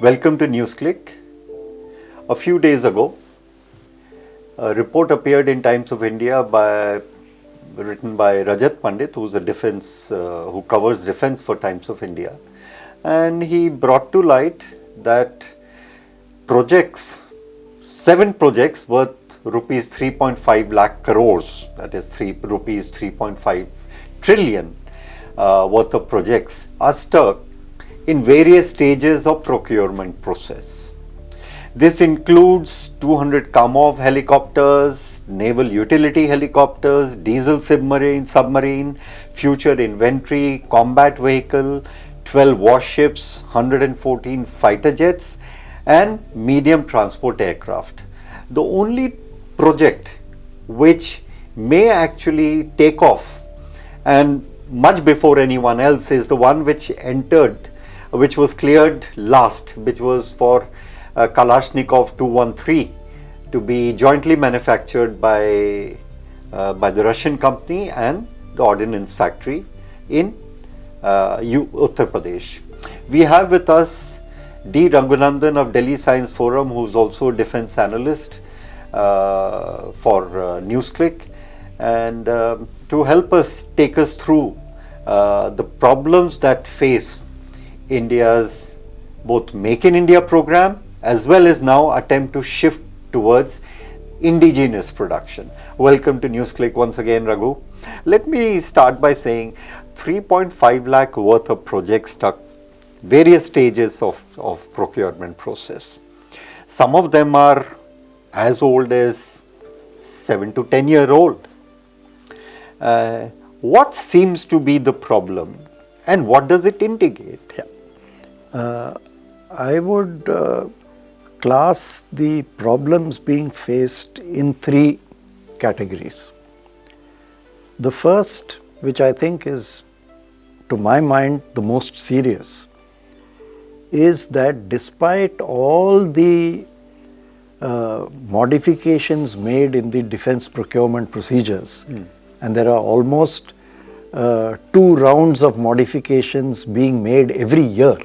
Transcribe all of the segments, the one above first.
Welcome to NewsClick. A few days ago, a report appeared in Times of India written by Rajat Pandit, who covers defense for Times of India, and he brought to light that seven projects worth rupees 3.5 lakh crores, that is rupees 3.5 trillion worth of projects are stuck in various stages of procurement process. This includes 200 Kamov helicopters, naval utility helicopters, diesel submarine, future infantry, combat vehicle, 12 warships, 114 fighter jets, and medium transport aircraft. The only project which may actually take off, and much before anyone else, is the one which was cleared last, which was for Kalashnikov 213 to be jointly manufactured by the Russian company and the ordnance factory in Uttar Pradesh. We have with us D. Raghunandan of Delhi Science Forum, who is also a defense analyst for NewsClick, and to help us take us through the problems that face India's both Make in India program as well as now attempt to shift towards indigenous production. Welcome to NewsClick once again, Raghu. Let me start by saying 3.5 lakh worth of projects stuck various stages of procurement process. Some of them are as old as 7 to 10 year old. What seems to be the problem and what does it indicate? I would class the problems being faced in three categories. The first, which I think is, to my mind, the most serious, is that despite all the modifications made in the defense procurement procedures, and there are almost 2 rounds of modifications being made every year,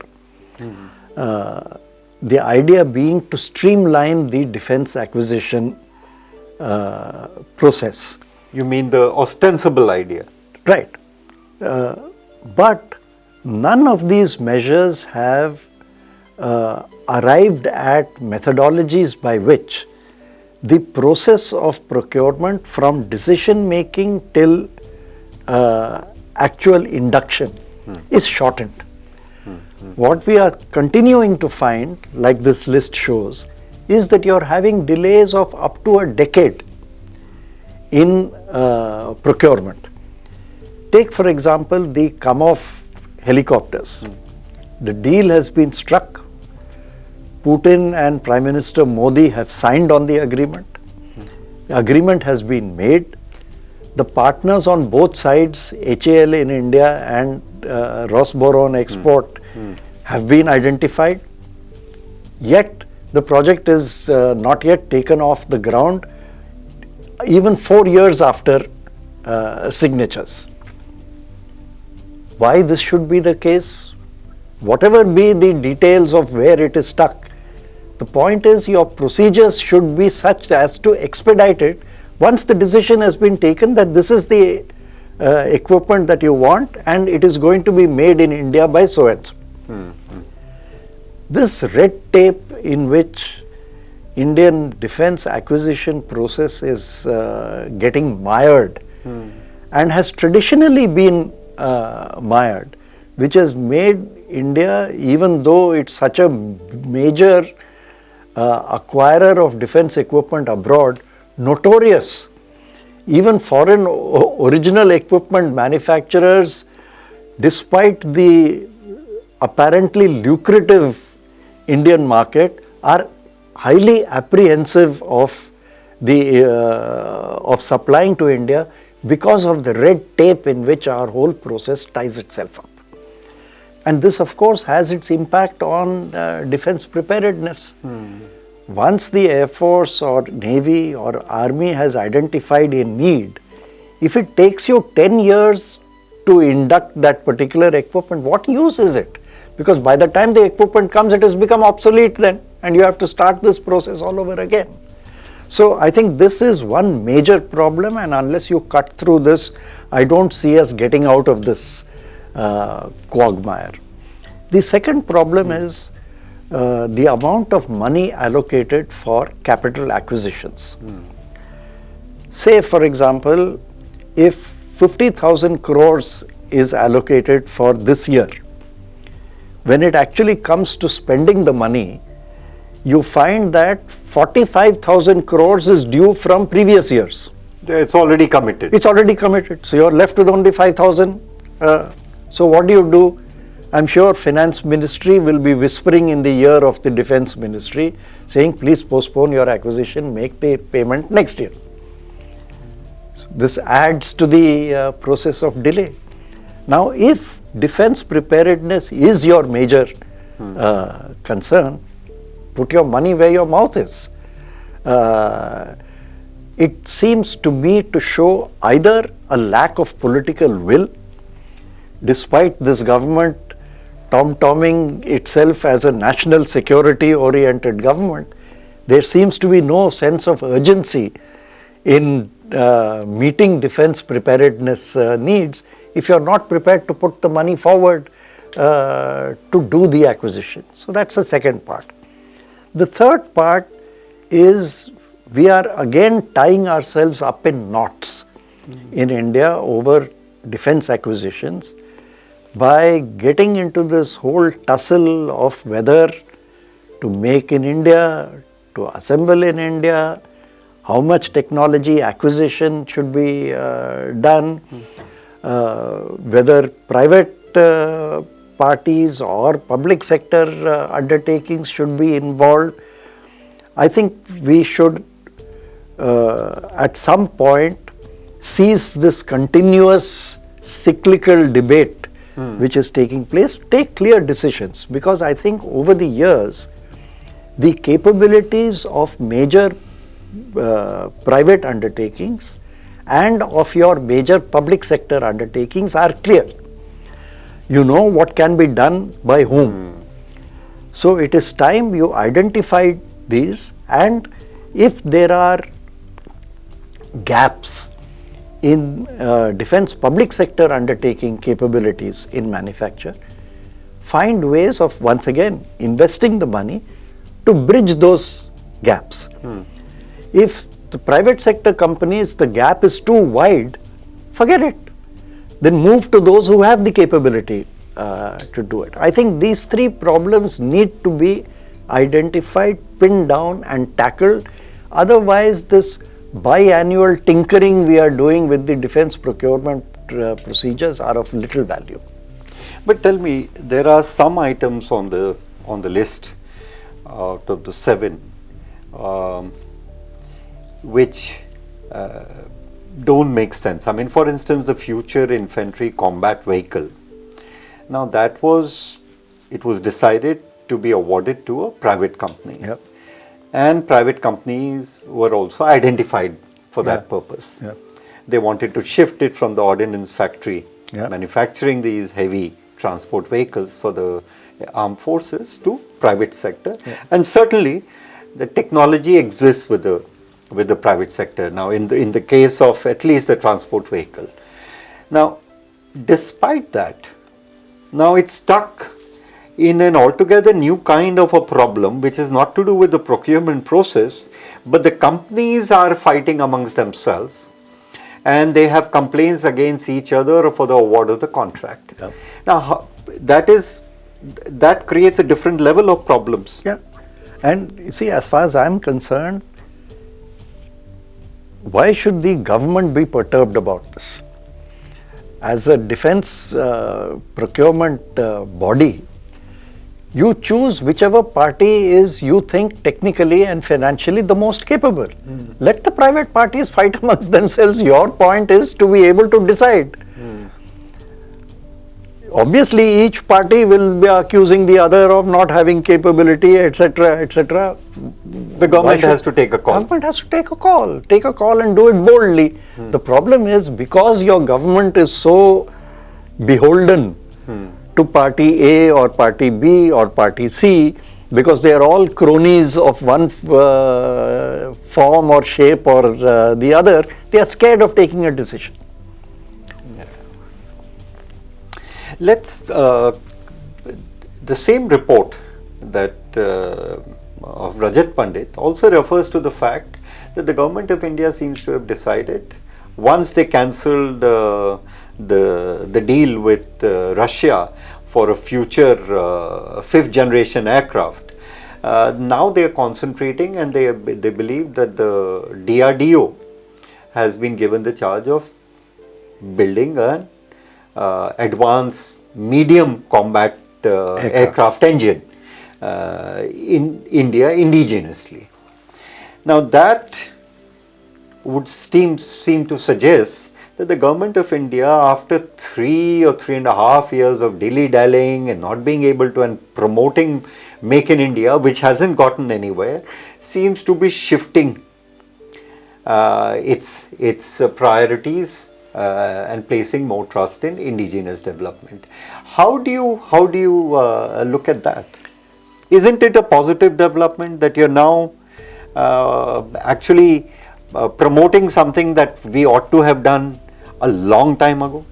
the idea being to streamline the defense acquisition process. You mean the ostensible idea? Right. But none of these measures have arrived at methodologies by which the process of procurement from decision making till actual induction is shortened. What we are continuing to find, like this list shows, is that you are having delays of up to a decade in procurement. Take, for example, the Kamov helicopters. The deal has been struck. Putin and Prime Minister Modi have signed on the agreement. The agreement has been made. The partners on both sides, HAL in India and Rosboron Export, have been identified. Yet the project is not yet taken off the ground, even 4 years after signatures. Why this should be the case? Whatever be the details of where it is stuck, the point is your procedures should be such as to expedite it once the decision has been taken that this is the equipment that you want and it is going to be made in India by so and so. This red tape in which Indian defense acquisition process is getting mired and has traditionally been mired, which has made India, even though it's such a major acquirer of defense equipment abroad, notorious. Even foreign original equipment manufacturers, despite the apparently lucrative Indian market, are highly apprehensive of supplying to India because of the red tape in which our whole process ties itself up. And this, of course, has its impact on defense preparedness. Once the Air Force or Navy or Army has identified a need, if it takes you 10 years to induct that particular equipment, what use is it? Because by the time the equipment comes, it has become obsolete then, and you have to start this process all over again. So I think this is one major problem, and unless you cut through this, I don't see us getting out of this quagmire. The second problem is the amount of money allocated for capital acquisitions. Say, for example, if 50,000 crores is allocated for this year, when it actually comes to spending the money, you find that 45,000 crores is due from previous years. It's already committed. It's already committed. So you're left with only 5,000. So what do? I'm sure Finance Ministry will be whispering in the ear of the Defense Ministry saying, please postpone your acquisition, make the payment next year. So this adds to the process of delay. Now, if defense preparedness is your major concern, put your money where your mouth is. It seems to me to show either a lack of political will, despite this government tom-tomming itself as a national security oriented government, there seems to be no sense of urgency in meeting defense preparedness needs if you're not prepared to put the money forward to do the acquisition. So that's the second part. The third part is we are again tying ourselves up in knots in India over defense acquisitions by getting into this whole tussle of whether to make in India, to assemble in India, how much technology acquisition should be done, whether private parties or public sector undertakings should be involved. I think we should at some point cease this continuous cyclical debate which is taking place, take clear decisions, because I think over the years the capabilities of major private undertakings and of your major public sector undertakings are clear. You know what can be done by whom. So it is time you identified these, and if there are gaps in defense public sector undertaking capabilities in manufacture, find ways of once again investing the money to bridge those gaps. If the private sector companies, the gap is too wide, forget it. Then move to those who have the capability to do it. I think these three problems need to be identified, pinned down and tackled. Otherwise, this biannual tinkering we are doing with the defense procurement procedures are of little value. But tell me, there are some items on the list out of the 7 which don't make sense. I mean, for instance, the future infantry combat vehicle. Now it was decided to be awarded to a private company. Yep. And private companies were also identified for that purpose. Yep. They wanted to shift it from the ordnance factory manufacturing these heavy transport vehicles for the armed forces to private sector. And certainly the technology exists with the private sector now in the case of at least the transport vehicle. Now, despite that, now it's stuck in an altogether new kind of a problem, which is not to do with the procurement process, but the companies are fighting amongst themselves and they have complaints against each other for the award of the contract. Yeah. Now, that creates a different level of problems. Yeah. And you see, as far as I'm concerned, why should the government be perturbed about this? As a defense procurement body, you choose whichever party is you think technically and financially the most capable. Let the private parties fight amongst themselves. Your point is to be able to decide. Obviously, each party will be accusing the other of not having capability, etc., etc. The government has to take a call. Government has to take a call. Take a call and do it boldly. The problem is because your government is so beholden to party A or party B or party C, because they are all cronies of one form or shape or the other. They are scared of taking a decision. Let's, the same report that of Rajat Pandit also refers to the fact that the government of India seems to have decided, once they cancelled the deal with Russia for a future 5th generation aircraft, now they are concentrating, and they believe that the DRDO has been given the charge of building an advanced medium combat aircraft engine in India indigenously. Now that would seem to suggest that the government of India, after 3 or 3.5 years of dilly-dallying and not being able to, and promoting Make in India, which hasn't gotten anywhere, seems to be shifting its priorities and placing more trust in indigenous development. How do you look at that? Isn't it a positive development that you're now actually promoting something that we ought to have done a long time ago?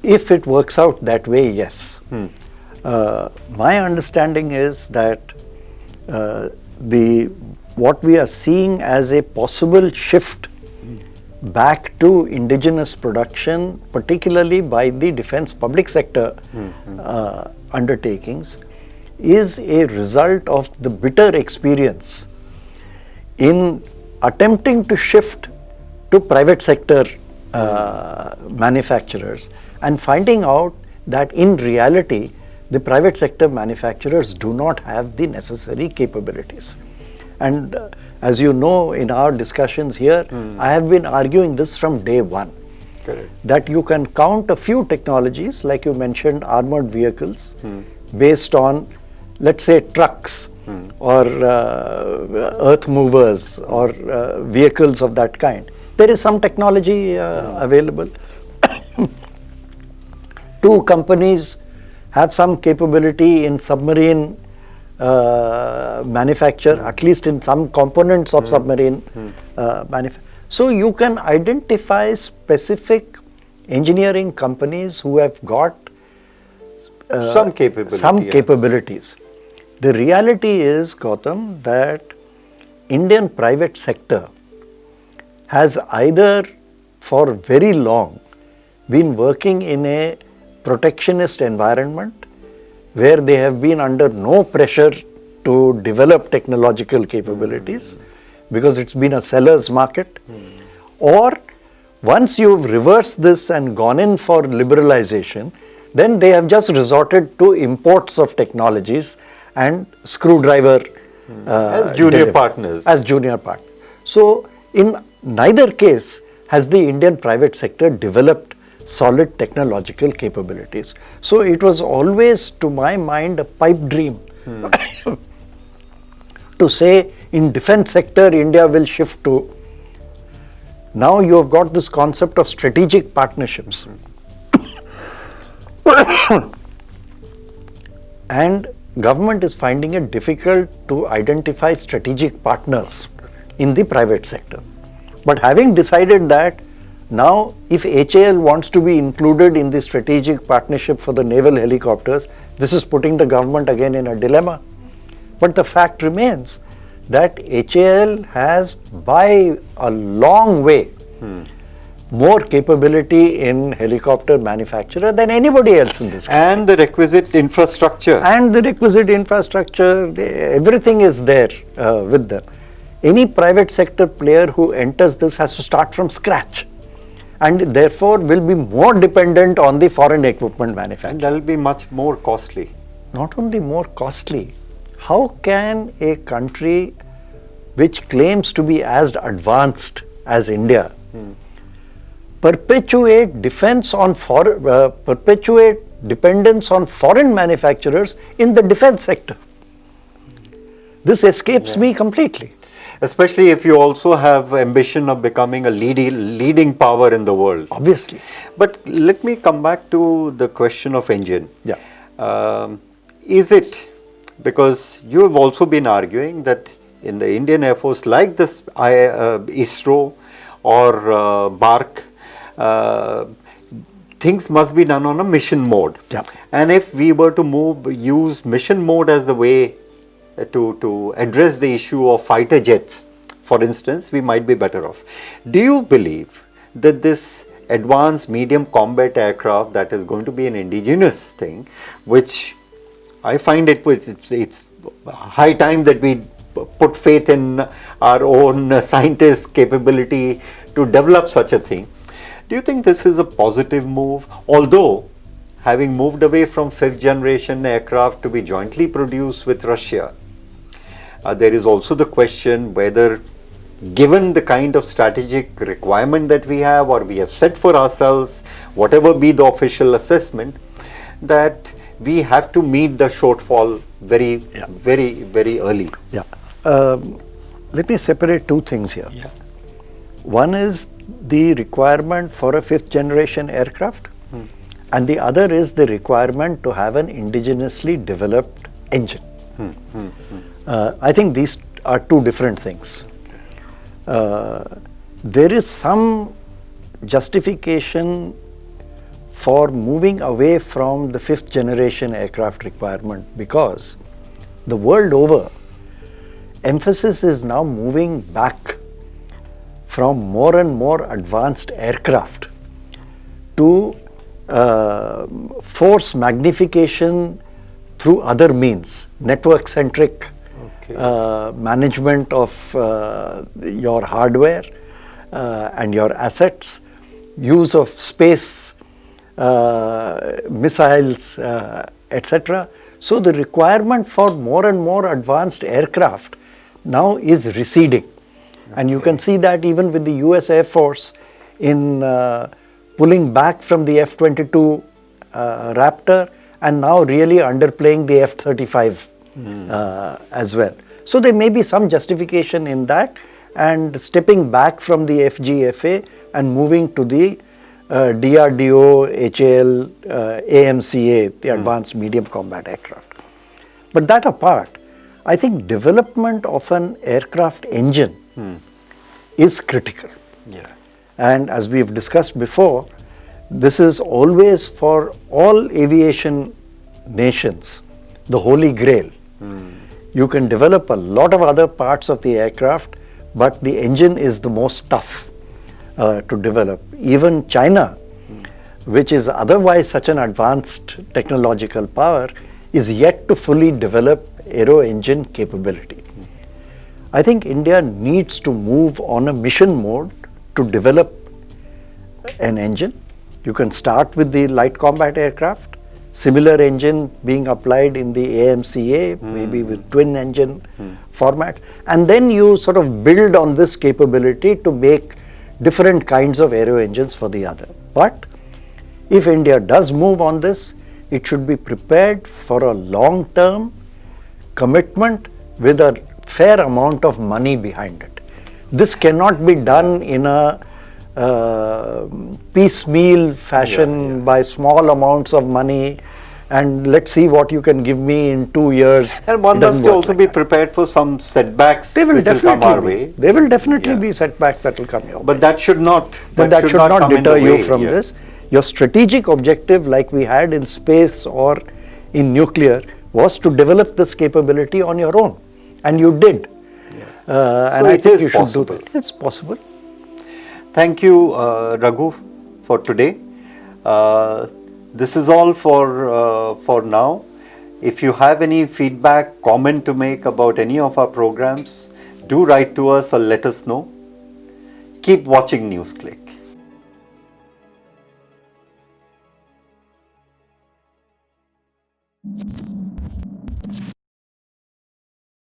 If it works out that way, yes. My understanding is that what we are seeing as a possible shift back to indigenous production, particularly by the defense public sector undertakings, is a result of the bitter experience in attempting to shift to private sector manufacturers, and finding out that in reality the private sector manufacturers do not have the necessary capabilities. And as you know, in our discussions here, I have been arguing this from day one. Correct. That you can count a few technologies, like you mentioned, armored vehicles, based on, let's say, trucks or earth movers or vehicles of that kind. There is some technology available. 2 companies have some capability in submarine manufacture, at least in some components of submarine manufacture. So you can identify specific engineering companies who have got some capabilities. The reality is, Gautam, that Indian private sector has either for very long been working in a protectionist environment where they have been under no pressure to develop technological capabilities because it's been a seller's market, or once you've reversed this and gone in for liberalization, then they have just resorted to imports of technologies and screwdriver as junior partners. So in neither case has the Indian private sector developed solid technological capabilities. So it was always, to my mind, a pipe dream to say in defense sector India will shift to. Now you have got this concept of strategic partnerships. And government is finding it difficult to identify strategic partners in the private sector. But having decided that, now if HAL wants to be included in the strategic partnership for the naval helicopters, this is putting the government again in a dilemma. But the fact remains that HAL has by a long way more capability in helicopter manufacture than anybody else in this country. And the requisite infrastructure. Everything is there with them. Any private sector player who enters this has to start from scratch, and therefore will be more dependent on the foreign equipment manufacturer. And that will be much more costly. Not only more costly, how can a country which claims to be as advanced as India perpetuate dependence on foreign manufacturers in the defense sector? This escapes me completely. Especially if you also have ambition of becoming a leading power in the world. Obviously. But let me come back to the question of engine. Yeah. Is it, because you have also been arguing that in the Indian Air Force, like this ISRO or BARC, things must be done on a mission mode. Yeah. And if we were to use mission mode as the way to address the issue of fighter jets, for instance, we might be better off. Do you believe that this advanced medium combat aircraft that is going to be an indigenous thing, which I find it's high time that we put faith in our own scientists' capability to develop such a thing. Do you think this is a positive move? Although, having moved away from 5th generation aircraft to be jointly produced with Russia, there is also the question whether, given the kind of strategic requirement that we have or we have set for ourselves, whatever be the official assessment, that we have to meet the shortfall very early. Yeah. Let me separate two things here. Yeah. One is the requirement for a 5th generation aircraft, and the other is the requirement to have an indigenously developed engine. I think these are two different things. There is some justification for moving away from the 5th generation aircraft requirement, because the world over, emphasis is now moving back from more and more advanced aircraft to force magnification through other means, network-centric management of your hardware and your assets, use of space, missiles, etc. So the requirement for more and more advanced aircraft now is receding. And you can see that even with the US Air Force in pulling back from the F-22 Raptor and now really underplaying the F-35 as well. So there may be some justification in that, and stepping back from the FGFA and moving to the DRDO, HAL, AMCA, the Advanced Medium Combat Aircraft. But that apart, I think development of an aircraft engine is critical. Yeah. And as we've discussed before, this is always for all aviation nations the holy grail. You can develop a lot of other parts of the aircraft, but the engine is the most tough to develop. Even China, which is otherwise such an advanced technological power, is yet to fully develop aero engine capability. I think India needs to move on a mission mode to develop an engine. You can start with the light combat aircraft, similar engine being applied in the AMCA, maybe with twin engine format, and then you sort of build on this capability to make different kinds of aero engines for the other. But if India does move on this, it should be prepared for a long-term commitment with a fair amount of money behind it. This cannot be done in a piecemeal fashion by small amounts of money, and let's see what you can give me in 2 years. And one must also be prepared for some setbacks which will come our way. There will definitely be setbacks that will come your way. But that should not. That should not deter you from this. Your strategic objective, like we had in space or in nuclear, was to develop this capability on your own, and you did. And I think you should do that. It's possible. Thank you, Raghu, for today. This is all for now. If you have any feedback, comment to make about any of our programs, do write to us or let us know. Keep watching NewsClick.